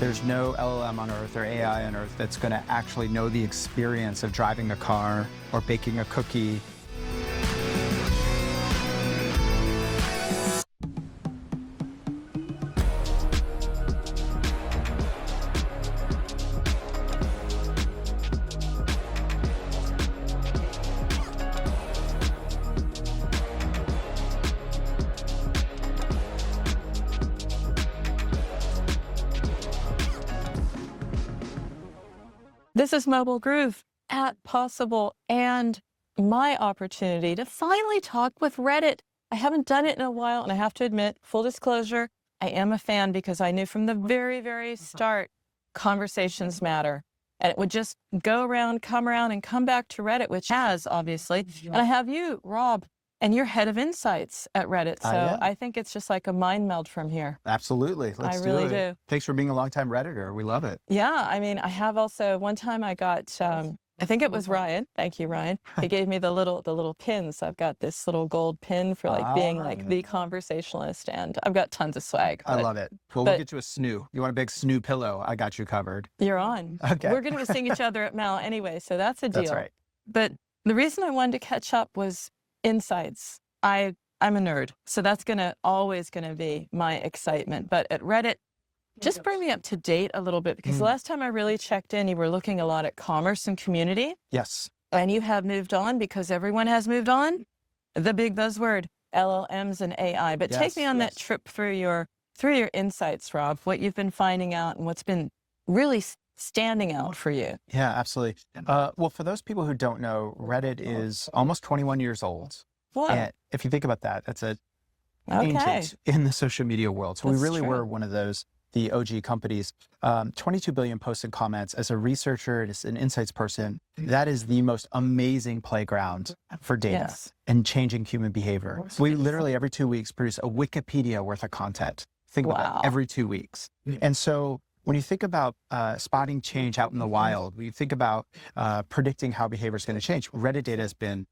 There's no LLM on Earth or AI on Earth that's going to actually know the experience of driving a car or baking a cookie. This is Mobile Groove at Possible and my opportunity to finally talk with Reddit. I haven't done it in a while, and I have to admit, full disclosure, I am a fan because I knew from the very, very start, conversations matter. And it would just go around, come around, and come back to Reddit, which has, obviously. And I have you, Rob, and you're head of insights at Reddit. So I think it's just like a mind meld from here. Absolutely. Let's do it. Thanks for being a longtime Redditor. We love it. Yeah. I mean, I have also, one time I got, I think it was Ryan. Thank you, Ryan. He gave me the little pins. I've got this little gold pin for being like the conversationalist, and I've got tons of swag. I love it. Well, we'll get you a snoo. You want a big snoo pillow? I got you covered. You're on. Okay. We're going to be seeing each other at Mal anyway, so that's a deal. That's right. But the reason I wanted to catch up was insights. I'm a nerd, so that's always going to be my excitement. But at Reddit, just bring me up to date a little bit, because the last time I really checked in, you were looking a lot at commerce and community. Yes. And you have moved on because everyone has moved on. The big buzzword, LLMs and AI. But take me on that trip through your insights, Rob, what you've been finding out and what's been really standing out for you. Yeah, absolutely. Well, for those people who don't know, Reddit is almost 21 years old. What? And if you think about that, that's ancient in the social media world. So we really were one of those, the OG companies. 22 billion posted comments. As a researcher, as an insights person, that is the most amazing playground for data and changing human behavior. We literally every 2 weeks produce a Wikipedia worth of content. Think about that, every 2 weeks. And so when you think about spotting change out in the wild, when you think about predicting how behavior is going to change, Reddit data has been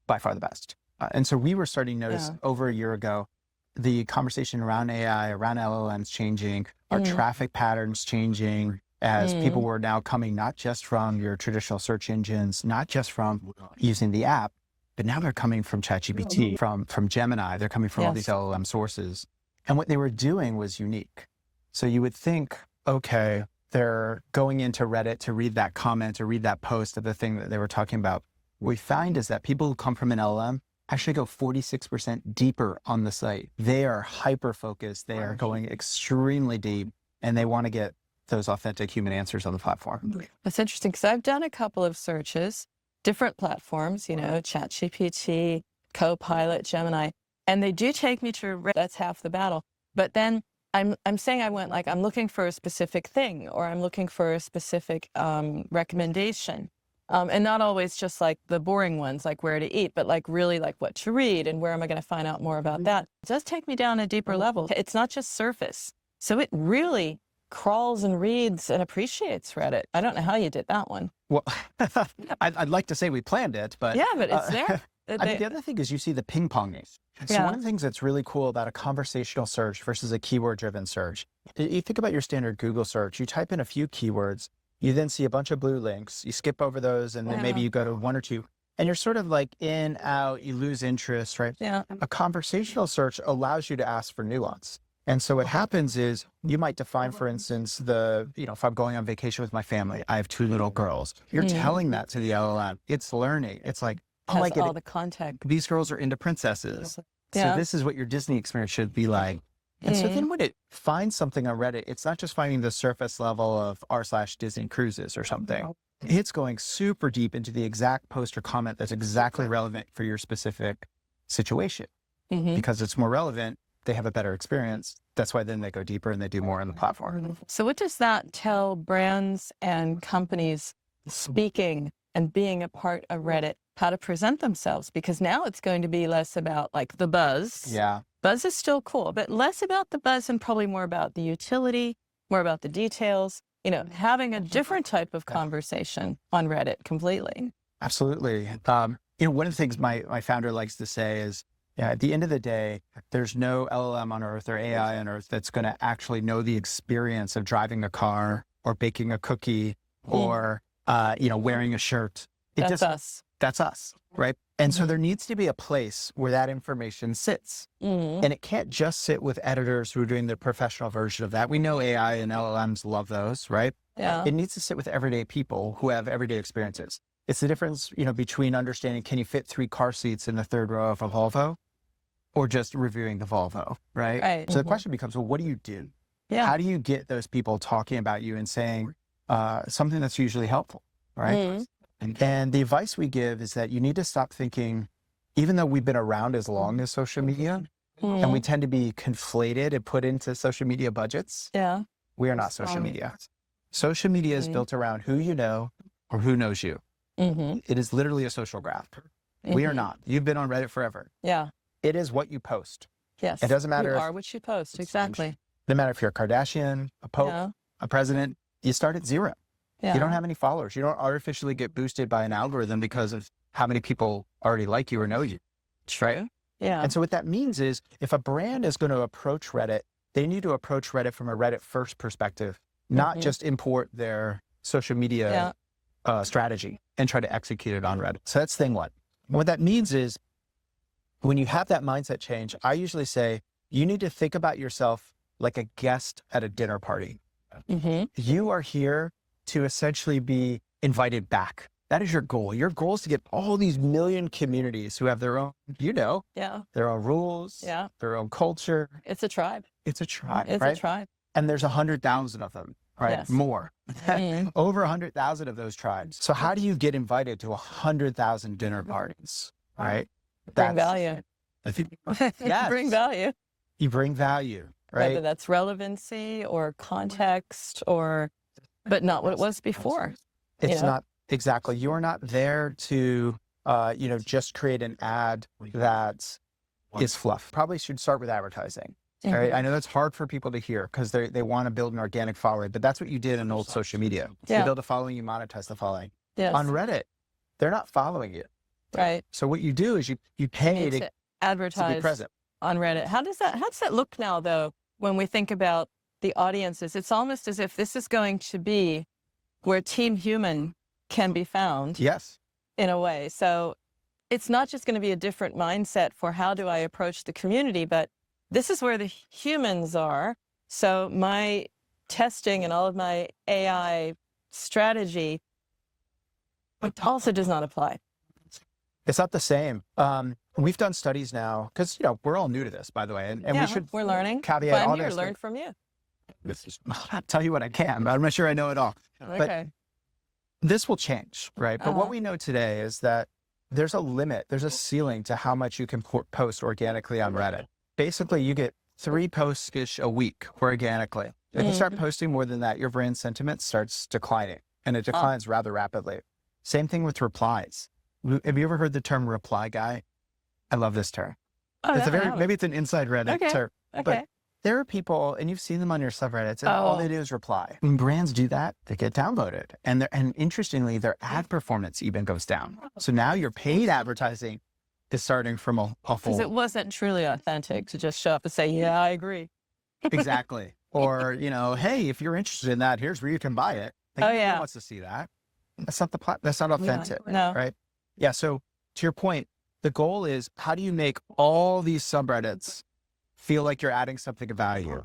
by far the best. And so we were starting to notice over a year ago, the conversation around AI, around LLMs changing, our traffic patterns changing, as people were now coming not just from your traditional search engines, not just from using the app, but now they're coming from ChatGPT, from Gemini. They're coming from all these LLM sources. And what they were doing was unique. So you would think, okay, they're going into Reddit to read that comment or read that post of the thing that they were talking about. What we find is that people who come from an LLM actually go 46% deeper on the site. They are hyper-focused. They are going extremely deep, and they want to get those authentic human answers on the platform. That's interesting, because I've done a couple of searches, different platforms, ChatGPT, Copilot, Gemini, and they do take me to, that's half the battle. But then I'm saying I'm looking for a specific thing, or I'm looking for a specific recommendation. And not always just like the boring ones, like where to eat, but like really like what to read and where am I going to find out more about that. It does take me down a deeper level. It's not just surface. So it really crawls and reads and appreciates Reddit. I don't know how you did that one. Well, I'd like to say we planned it, but... Yeah, but it's there. I mean, the other thing is you see the ping ponging. So one of the things that's really cool about a conversational search versus a keyword-driven search, you think about your standard Google search, you type in a few keywords, you then see a bunch of blue links, you skip over those, and then maybe you go to one or two, and you're sort of like in, out, you lose interest, right? Yeah. A conversational search allows you to ask for nuance. And so what happens is you might define, for instance, if I'm going on vacation with my family, I have 2 little girls. You're telling that to the LLM. It's learning. It's like, oh my God, all the context. These girls are into princesses. So this is what your Disney experience should be like. And so then when it finds something on Reddit, it's not just finding the surface level of r/Disney cruises or something. It's going super deep into the exact post or comment that's exactly relevant for your specific situation. Because it's more relevant, they have a better experience. That's why then they go deeper and they do more on the platform. So what does that tell brands and companies speaking and being a part of Reddit, how to present themselves? Because now it's going to be less about like the buzz. Yeah. Buzz is still cool, but less about the buzz and probably more about the utility, more about the details, having a different type of conversation on Reddit completely. Absolutely. One of the things my founder likes to say is, Yeah, at the end of the day, there's no LLM on Earth or AI on Earth that's going to actually know the experience of driving a car or baking a cookie or, wearing a shirt. That's us. That's us, right? And so there needs to be a place where that information sits. And it can't just sit with editors who are doing the professional version of that. We know AI and LLMs love those, right? Yeah. It needs to sit with everyday people who have everyday experiences. It's the difference, between understanding, can you fit 3 car seats in the third row of a Volvo or just reviewing the Volvo, right? Right. So the question becomes, well, what do you do? Yeah. How do you get those people talking about you and saying something that's usually helpful, right? And the advice we give is that you need to stop thinking, even though we've been around as long as social media, and we tend to be conflated and put into social media budgets, we are not social media. Social media is built around who you know or who knows you. It is literally a social graph. We are not. You've been on Reddit forever. Yeah. It is what you post. Yes. It doesn't matter. You are what you post. Exactly. No matter if you're a Kardashian, a pope, a president, you start at 0. You don't have any followers. You don't artificially get boosted by an algorithm because of how many people already like you or know you. True. Yeah. And so what that means is if a brand is going to approach Reddit, they need to approach Reddit from a Reddit first perspective, not just import their social media strategy and try to execute it on Reddit. So that's thing one. What that means is when you have that mindset change, I usually say you need to think about yourself like a guest at a dinner party. You are here to essentially be invited back. That is your goal. Your goal is to get all these million communities who have their own, their own rules, their own culture. It's a tribe. It's a tribe, It's right? a tribe. And there's 100,000 of them, right? Yes. More. Over 100,000 of those tribes. So how do you get invited to 100,000 dinner parties, right? Bring value. Yes. Bring value. You bring value, right? Whether that's relevancy or context but not what it was before. It's not, exactly. You're not there to, just create an ad that is fluff. Probably should start with advertising. All right. I know that's hard for people to hear because they want to build an organic following, but that's what you did in old social media. You build a following, you monetize the following. Yes. On Reddit, they're not following you. Right. So what you do is you pay to advertise to be present on Reddit. How does that look now though, when we think about the audiences? It's almost as if this is going to be where Team Human can be found. Yes. In a way. So it's not just going to be a different mindset for how do I approach the community, but this is where the humans are. So my testing and all of my AI strategy also does not apply. It's not the same. We've done studies now because, we're all new to this, by the way. And we should we're learning. caveat all I'm here this. to learn from you. I'll tell you what I can, but I'm not sure I know it all. Okay. But this will change, right? But what we know today is that there's a limit, there's a ceiling to how much you can post organically on Reddit. Basically, you get 3 posts-ish a week organically. If you start posting more than that, your brand sentiment starts declining, and it declines rather rapidly. Same thing with replies. Have you ever heard the term reply guy? I love this term. It's maybe it's an inside Reddit term. But there are people, and you've seen them on your subreddits, and all they do is reply. When brands do that, they get downvoted. And interestingly, their ad performance even goes down. So now your paid advertising is starting from a hole. Because it wasn't truly authentic to just show up and say, yeah, I agree. Exactly. Or, hey, if you're interested in that, here's where you can buy it. Like, who wants to see that? That's not that's not authentic. No. Right? Yeah. So to your point, the goal is how do you make all these subreddits feel like you're adding something of value?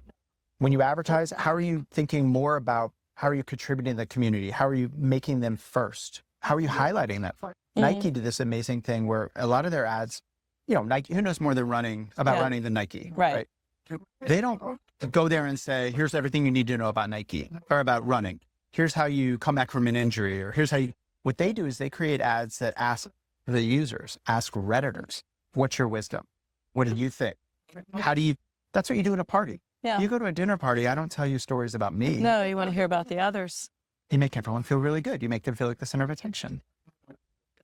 When you advertise, how are you thinking more about how are you contributing to the community? How are you making them first? How are you highlighting that? Nike did this amazing thing where a lot of their ads, Nike, who knows more than running than Nike, right? They don't go there and say, here's everything you need to know about Nike or about running. Here's how you come back from an injury, or here's how you, what they do is they create ads that ask the users, ask Redditors, what's your wisdom? What do you think? How do you, that's what you do at a party. Yeah. You go to a dinner party, I don't tell you stories about me. No, you want to hear about the others. You make everyone feel really good. You make them feel like the center of attention.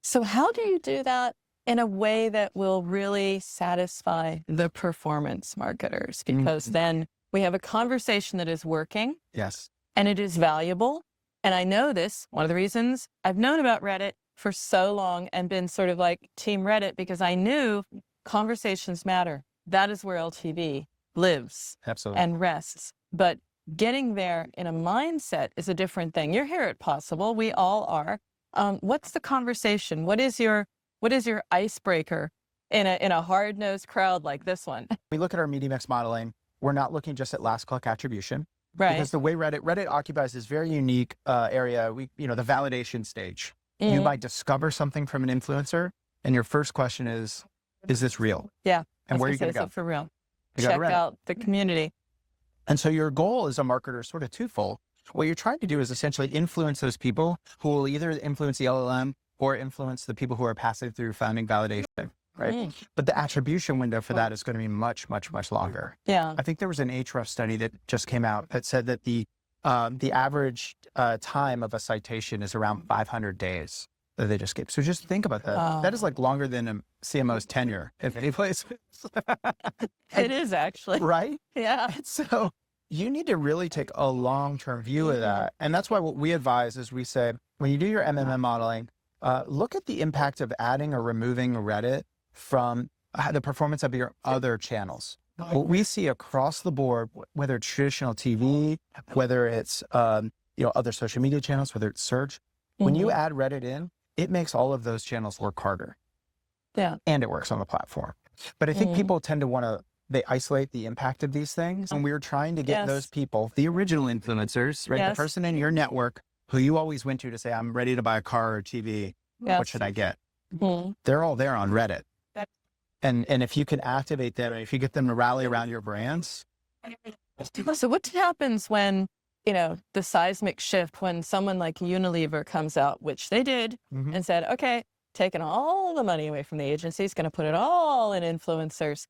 So how do you do that in a way that will really satisfy the performance marketers? Because then we have a conversation that is working. Yes. And it is valuable. And I know this, one of the reasons I've known about Reddit for so long and been sort of like Team Reddit, because I knew conversations matter. That is where LTV lives. Absolutely. And rests. But getting there in a mindset is a different thing. You're here at Possible. We all are. What's the conversation? What is your icebreaker in a hard-nosed crowd like this one? We look at our media mix modeling. We're not looking just at last click attribution. Right. Because the way Reddit occupies this very unique area, the validation stage. You might discover something from an influencer, and your first question is this real? Yeah. And where are you going to go? Is it for real? You Check out the community. And so your goal as a marketer is sort of twofold. What you're trying to do is essentially influence those people who will either influence the LLM or influence the people who are passing through founding validation, right? But the attribution window for that is going to be much, much, much longer. Yeah. I think there was an Ahrefs study that just came out that said that the average time of a citation is around 500 days that they just gave. So just think about that. That is like longer than a CMO's tenure in many places. It is actually. Right? Yeah. So you need to really take a long-term view of that. And that's why what we advise is we say, when you do your MMM modeling, look at the impact of adding or removing Reddit from the performance of your other channels. What we see across the board, whether it's traditional TV, whether it's other social media channels, whether it's search, when you add Reddit in, it makes all of those channels work harder. Yeah. And it works on the platform. But I think people tend to they isolate the impact of these things. And we're trying to get those people, the original influencers, right? The person in your network who you always went to say, I'm ready to buy a car or TV. What should I get? They're all there on Reddit. And if you can activate them, if you get them to rally around your brands. So what happens when, the seismic shift, when someone like Unilever comes out, which they did, and said, okay, taking all the money away from the agencies, going to put it all in influencers.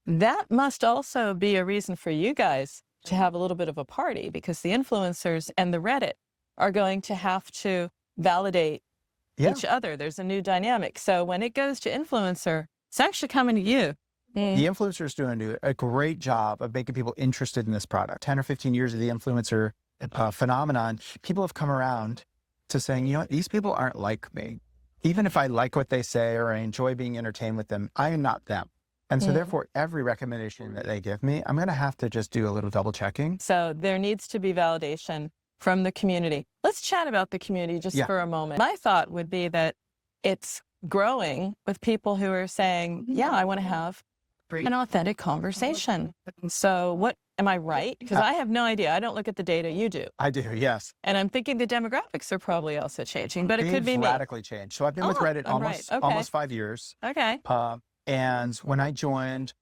That must also be a reason for you guys to have a little bit of a party, because the influencers and the Reddit are going to have to validate each other. There's a new dynamic. So when it goes to influencer, it's actually coming to you. The influencers doing a great job of making people interested in this product. 10 or 15 years of the influencer phenomenon, people have come around to saying, you know what, these people aren't like me. Even if I like what they say or I enjoy being entertained with them, I am not them. And so therefore, every recommendation that they give me, I'm going to have to just do a little double checking. So there needs to be validation from the community. Let's chat about the community just for a moment. My thought would be that it's growing with people who are saying, yeah, I want to have an authentic conversation. So what, am I right? Because I have no idea. I don't look at the data. You do. I do, yes. And I'm thinking the demographics are probably also changing, but it could be me. Radically changed. So I've been with Reddit almost 5 years. Okay. And when I joined,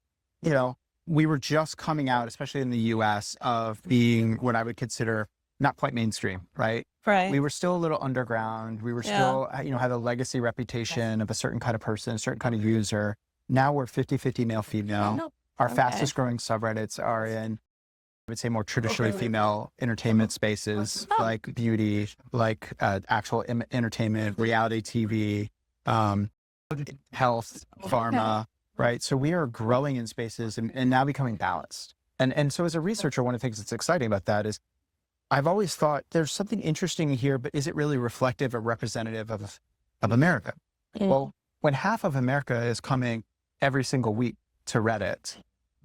we were just coming out, especially in the US, of being what I would consider not quite mainstream, right? Right. We were still a little underground. We were still, had a legacy reputation of a certain kind of person, a certain kind of user. Now we're 50-50 male, female. Our fastest growing subreddits are in, I would say, more traditionally female entertainment spaces, like beauty, like actual entertainment, reality TV, health, pharma, right? So we are growing in spaces and now becoming balanced. And so as a researcher, one of the things that's exciting about that is I've always thought there's something interesting here, but is it really reflective or representative of America? Well, when half of America is coming every single week to Reddit,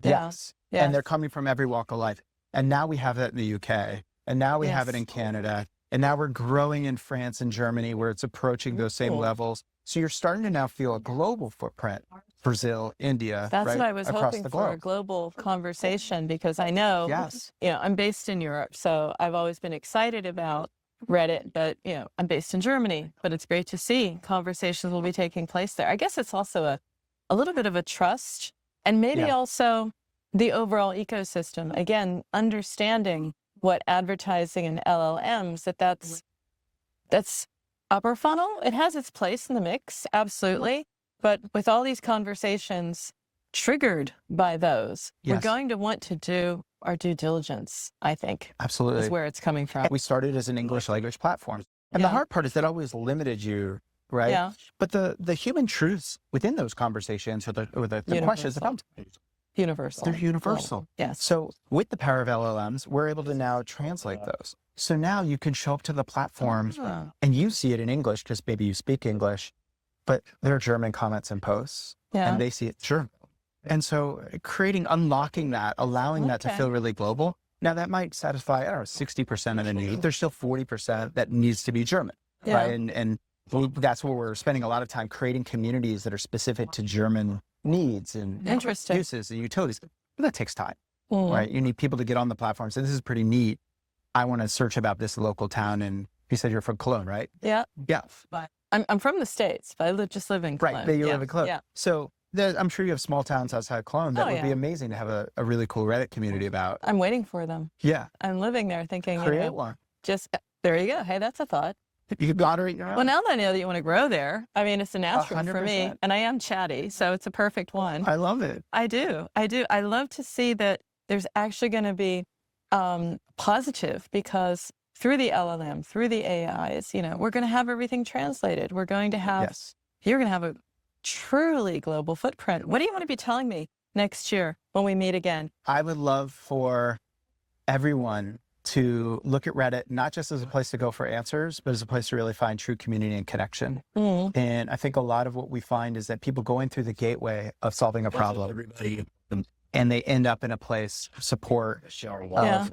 yes. And they're coming from every walk of life. And now we have that in the UK, and now we have it in Canada, and now we're growing in France and Germany where it's approaching those same levels. So you're starting to now feel a global footprint, Brazil, India. That's right, what I was hoping for, globe. a global conversation, because I know, I'm based in Europe, so I've always been excited about Reddit, but I'm based in Germany, but it's great to see conversations will be taking place there. I guess it's also a little bit of a trust, and maybe also the overall ecosystem. Again, understanding what advertising and LLMs, that's upper funnel. It has its place in the mix, absolutely. But with all these conversations triggered by those, we're going to want to do our due diligence, I think. Absolutely. Is where it's coming from. We started as an English language platform. And the hard part is that always limited you, right? Yeah. But the human truths within those conversations or the questions, Universal. they're universal. Yes. So with the power of LLMs, we're able to now translate those. So now you can show up to the platform and you see it in English because maybe you speak English, but there are German comments and posts and they see it German. And so unlocking that, allowing that to feel really global. Now that might satisfy, I don't know, 60% of the need. There's still 40% that needs to be German, right? And that's where we're spending a lot of time creating communities that are specific to German needs and uses and utilities. But that takes time, right? You need people to get on the platform. So this is pretty neat. I want to search about this local town. And you said you're from Cologne, right? Yeah. Yeah. I'm from the States, but I just live in Cologne. Right, but you live in Cologne. Yeah. So I'm sure you have small towns outside Cologne that would be amazing to have a really cool Reddit community about. I'm waiting for them. Yeah. I'm living there thinking, create one. There you go. Hey, that's a thought. You could moderate your own. Well, now that I know that you want to grow there, I mean, it's a natural 100%. for me, and I am chatty, so it's a perfect one. I love it. I do. I love to see that there's actually going to be positive, because through the LLM, through the AIs, we're going to have everything translated. We're going to have, you're going to have a truly global footprint. What do you want to be telling me next year when we meet again? I would love for everyone to look at Reddit, not just as a place to go for answers, but as a place to really find true community and connection. And I think a lot of what we find is that people going through the gateway of solving a problem, and they end up in a place of support,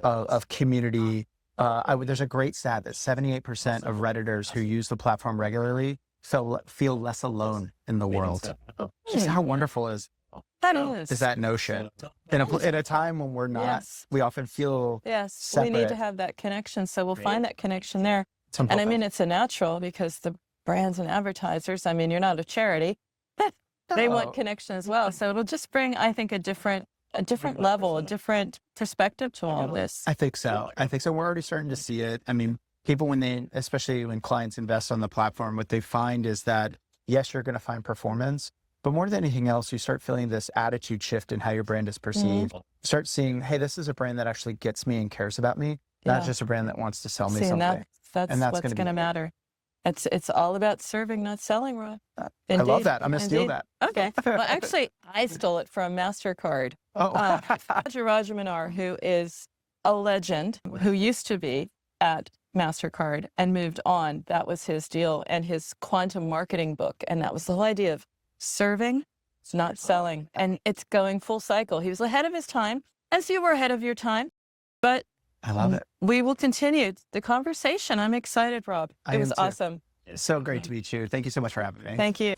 of community. There's a great stat that 78% of Redditors who use the platform regularly feel less alone in the world. Just how wonderful is that notion in a time when we're not, we often feel separate. We need to have that connection, so we'll find that connection there. And I mean, it's a natural, because the brands and advertisers, I mean, you're not a charity, they want connection as well. So it'll just bring, I think, a different level, a different perspective to all of this. I think so. We're already starting to see it. I mean, people, especially when clients invest on the platform, what they find is that, yes, you're going to find performance, but more than anything else, you start feeling this attitude shift in how your brand is perceived. Start seeing, hey, this is a brand that actually gets me and cares about me, not just a brand that wants to sell me something. And that's what's going to matter. It's all about serving, not selling, Rob. I love that. I'm going to steal that. Okay. Well, actually, I stole it from MasterCard. Roger Minar, who is a legend, who used to be at MasterCard and moved on. That was his deal, and his quantum marketing book. And that was the whole idea of serving, not selling. And it's going full cycle. He was ahead of his time, as you were ahead of your time. But I love it. We will continue the conversation. I'm excited, Rob. It was awesome. It's so great to meet you. Thank you so much for having me. Thank you.